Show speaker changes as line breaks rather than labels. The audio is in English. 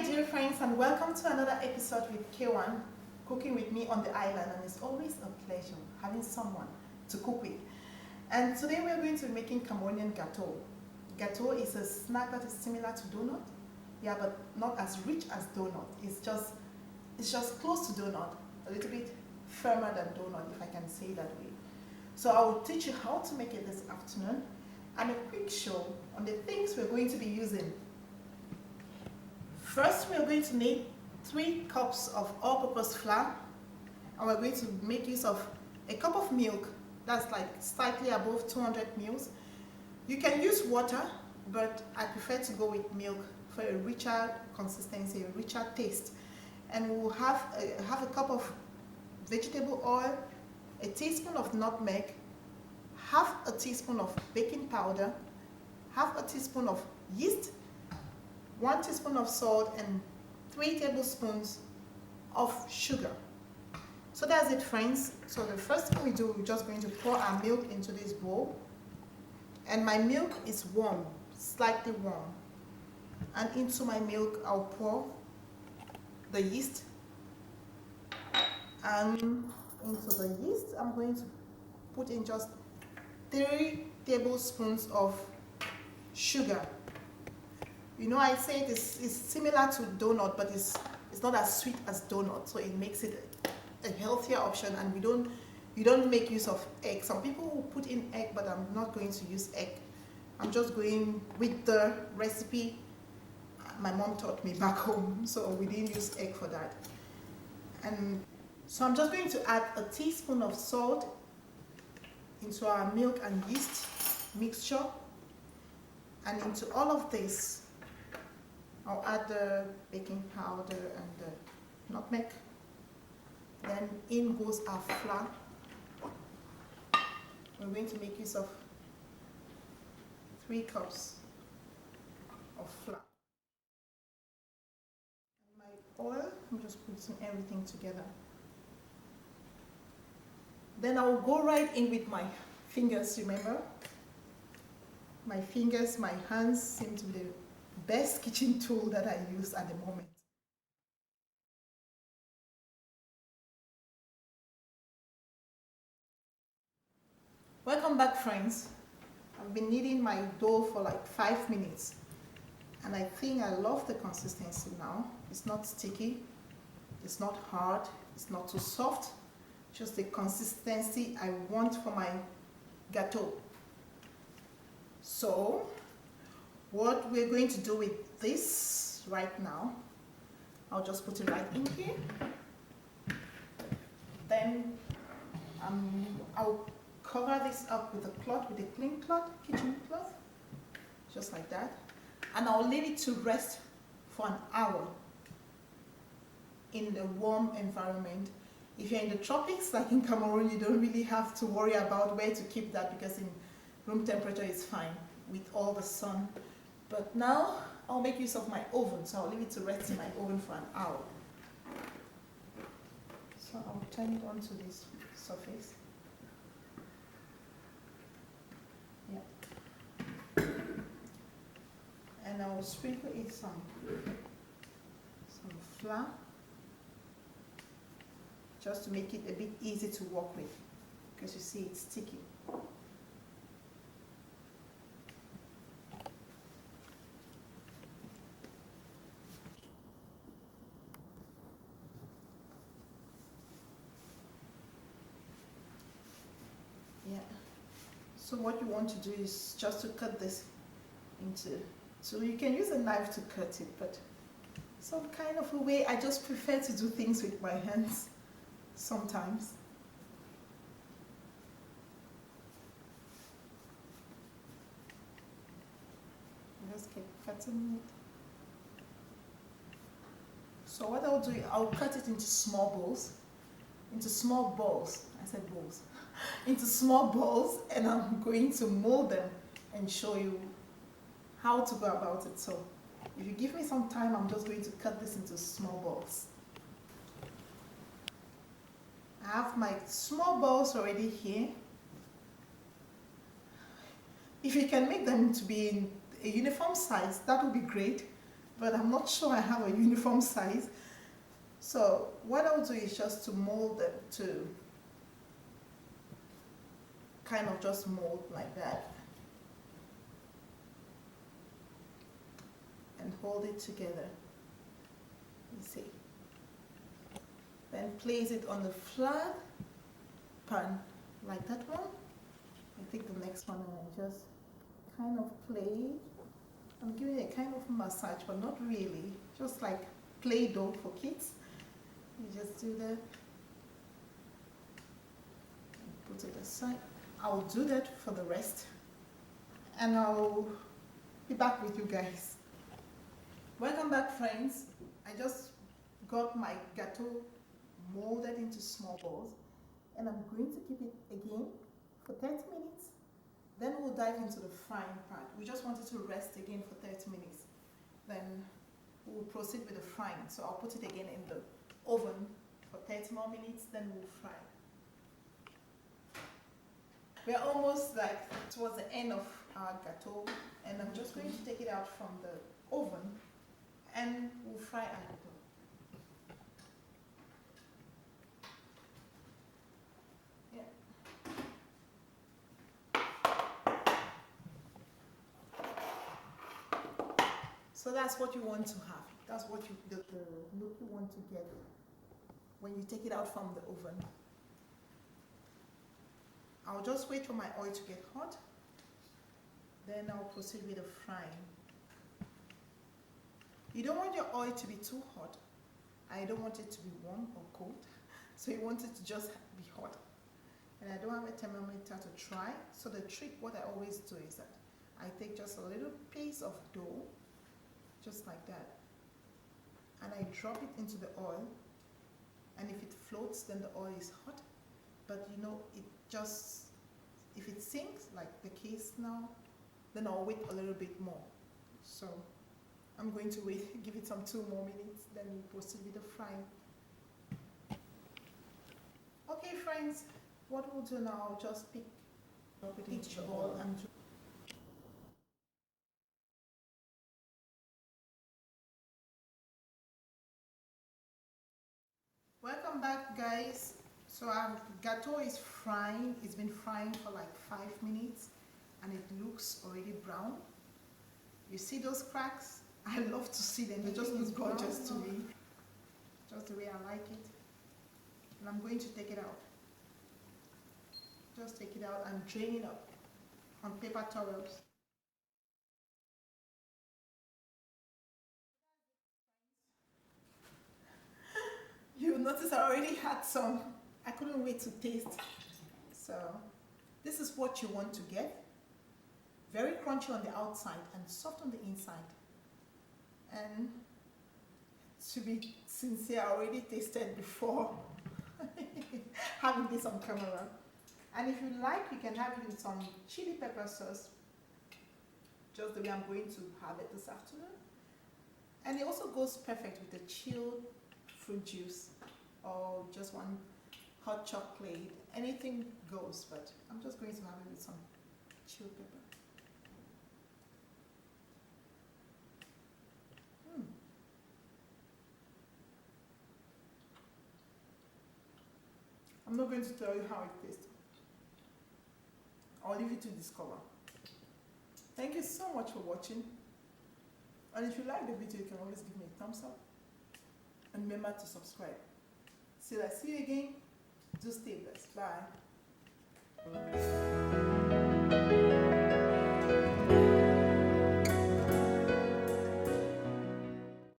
dear friends, and welcome to another episode with K1, cooking with me on the island. And it's always a pleasure having someone to cook with. And today we're going to be making Cameroonian Gateau. Gateau is a snack that is similar to donut, yeah, but not as rich as donut. It's just close to donut, a little bit firmer than donut, if I can say it that way. So I will teach you how to make it this afternoon, and a quick show on the things we're going to be using. First, we're going to need 3 cups of all-purpose flour, and we're going to make use of a cup of milk. That's like slightly above 200 ml. You can use water, but I prefer to go with milk for a richer consistency, a richer taste. And we'll have a cup of vegetable oil, a teaspoon of nutmeg, half a teaspoon of baking powder, half a teaspoon of yeast, 1 teaspoon of salt, and 3 tablespoons of sugar. So that's it, friends. So the first thing we do, we're just going to pour our milk into this bowl. And my milk is warm, slightly warm. And into my milk, I'll pour the yeast. And into the yeast, I'm going to put in just 3 tablespoons of sugar. You know, I say it's similar to donut, but it's not as sweet as donut, so it makes it a healthier option. And you don't make use of egg. Some people will put in egg, but I'm not going to use egg. I'm just going with the recipe my mom taught me back home, so we didn't use egg for that. And so I'm just going to add a teaspoon of salt into our milk and yeast mixture, and into all of this I'll add the baking powder and the nutmeg. Then in goes our flour. We're going to make use of 3 cups of flour. And my oil, I'm just putting everything together. Then I will go right in with my fingers, remember? My fingers, my hands seem to be the best kitchen tool that I use at the moment. Welcome back, friends. I've been kneading my dough for like 5 minutes, and I think I love the consistency now. It's not sticky, it's not hard, it's not too soft, just the consistency I want for my gateau. So what we're going to do with this right now, I'll just put it right in here. Then I'll cover this up with a cloth, with a clean cloth, kitchen cloth, just like that. And I'll leave it to rest for an hour in a warm environment. If you're in the tropics, like in Cameroon, you don't really have to worry about where to keep that, because in room temperature is fine with all the sun. But now I'll make use of my oven, so I'll leave it to rest in my oven for an hour. So I'll turn it onto this surface. Yeah. And I'll sprinkle it some flour, just to make it a bit easy to work with, because you see it's sticky. Yeah. So what you want to do is just to cut this into, so you can use a knife to cut it, but some kind of a way, I just prefer to do things with my hands sometimes. Just keep cutting it. So what I'll do, I'll cut it into small balls, I said balls, into small balls, and I'm going to mold them and show you how to go about it. So if you give me some time, I'm just going to cut this into small balls. I have my small balls already here. If you can make them to be in a uniform size, that would be great. but I'm not sure I have a uniform size. So what I'll do is just to mold them to kind of just mold like that and hold it together. You see. Then place it on the flat pan like that one. I think the next one I just kind of play. I'm giving it a kind of massage, but not really. Just like Play-Doh for kids. You just do that. Put it aside. I'll do that for the rest. And I'll be back with you guys. Welcome back, friends. I just got my gateau molded into small balls. And I'm going to keep it again for 30 minutes. Then we'll dive into the frying part. We just want it to rest again for 30 minutes. Then we'll proceed with the frying. So I'll put it again in the oven for 30 more minutes, then we'll fry. We're almost like towards the end of our gateau, and I'm just going to take it out from the oven and we'll fry our gateau. So that's what you want to have. That's what the look you want to get when you take it out from the oven. I'll just wait for my oil to get hot. Then I'll proceed with the frying. You don't want your oil to be too hot. I don't want it to be warm or cold. So you want it to just be hot. And I don't have a thermometer to try. So the trick, what I always do is that I take just a little piece of dough, just like that, and I drop it into the oil, and if it floats then the oil is hot, but you know, it just, if it sinks like the case now, then I'll wait a little bit more. So I'm going to wait, give it some 2 more minutes, then we'll proceed with the frying. Okay friends, what we'll do now, I'll just pick each ball and welcome back, guys. So our gateau is frying. It's been frying for like 5 minutes and it looks already brown. You see those cracks? I love to see them. They just look gorgeous to me. Just the way I like it. And I'm going to take it out. Just take it out and drain it up on paper towels. You'll notice I already had some. I couldn't wait to taste. So this is what you want to get. Very crunchy on the outside and soft on the inside. And to be sincere, I already tasted before having this on camera. And if you like, you can have it with some chili pepper sauce, just the way I'm going to have it this afternoon. And it also goes perfect with the chilled fruit juice or just one hot chocolate. Anything goes, but I'm just going to have it with some chilled pepper. I'm not going to tell you how it tastes. I'll leave you to discover. Thank you so much for watching. And if you like the video, you can always give me a thumbs up. And remember to subscribe. Till I see you again, do stay blessed. Bye.